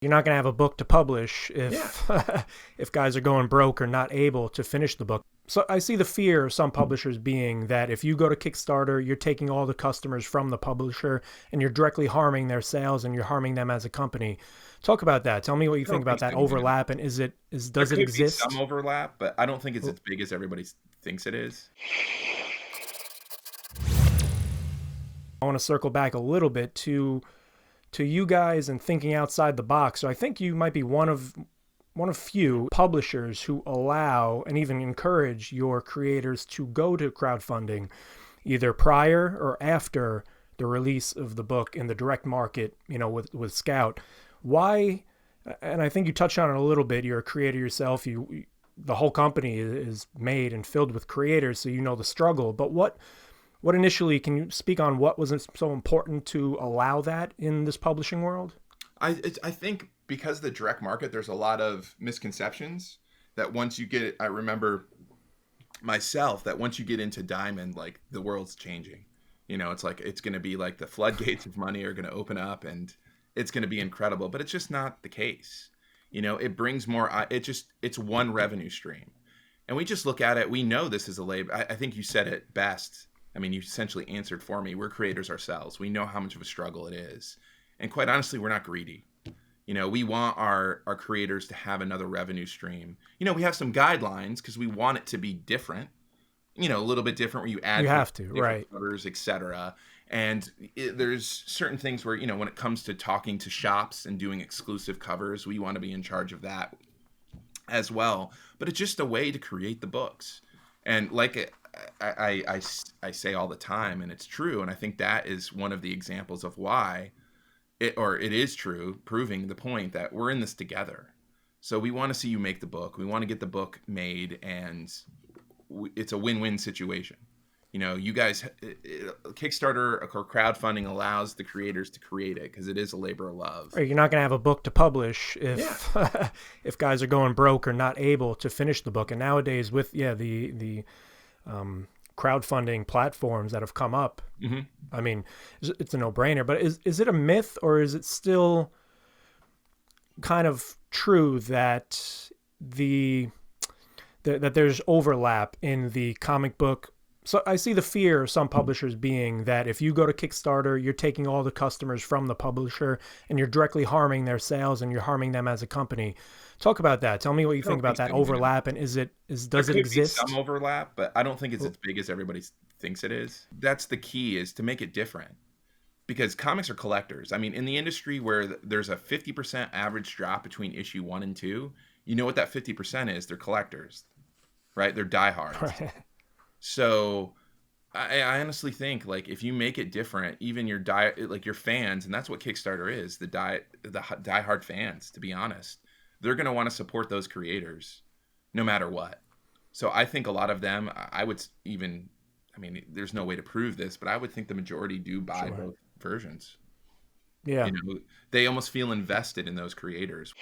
You're not going to have a book to publish Yeah. if if guys are going broke or not able to finish the book. So I see the fear of some publishers being that if you go to Kickstarter, you're taking all the customers from the publisher and you're directly harming their sales and you're harming them as a company. Talk about that. Tell me what you I think don't think about that so, man. overlap, and There does it could be some exist? overlap, but I don't think it's as big as everybody thinks it is. I want to circle back a little bit to you guys and thinking outside the box. So I think you might be one of few publishers who allow and even encourage your creators to go to crowdfunding either prior or after the release of the book in the direct market, with Scout. Why? And I think you touched on it a little bit. You're a creator yourself. The whole company is made and filled with creators, so you know the struggle. But what initially, can you speak on what was so important to allow that in this publishing world? I think because the direct market, there's a lot of misconceptions that once you get it, I remember myself that once you get into Diamond, like the world's changing. It's like it's going to be like the floodgates of money are going to open up and it's going to be incredible, but it's just not the case. It brings more, it's one revenue stream. And we just look at it, we know this is a labor. I think you said it best. I mean, you essentially answered for me. We're creators ourselves. We know how much of a struggle it is. And quite honestly, we're not greedy. We want our creators to have another revenue stream. We have some guidelines because we want it to be different, a little bit different where you add You have to, different right? covers, etc. And there's certain things where, when it comes to talking to shops and doing exclusive covers, we want to be in charge of that as well. But it's just a way to create the books. And like I say all the time, and it's true. And I think that is one of the examples of why it is true, proving the point that we're in this together. So we want to see you make the book. We want to get the book made, and it's a win-win situation. You guys, Kickstarter or crowdfunding allows the creators to create it because it is a labor of love. Right, you're not going to have a book to publish Yeah. if if guys are going broke or not able to finish the book. And nowadays, with the crowdfunding platforms that have come up, Mm-hmm. I mean, it's a no-brainer. But is it a myth, or is it still kind of true that that there's overlap in the comic book? So I see the fear of some publishers being that if you go to Kickstarter, you're taking all the customers from the publisher and you're directly harming their sales and you're harming them as a company. Talk about that. Tell me what you I think don't think about that so, man. overlap, and There does it could be some exist? overlap, but I don't think it's as big as everybody thinks it is. That's the key, is to make it different. Because comics are collectors. I mean, in the industry where there's a 50% average drop between issue 1 and 2, you know what that 50% is? They're collectors, right? They're diehards. Right. So I honestly think, like, if you make it different, even like your fans, and that's what Kickstarter is, the diehard fans, to be honest, they're going to want to support those creators no matter what. So I think a lot of them, I would even, I mean, there's no way to prove this, but I would think the majority do buy Sure. both versions. Yeah. They almost feel invested in those creators.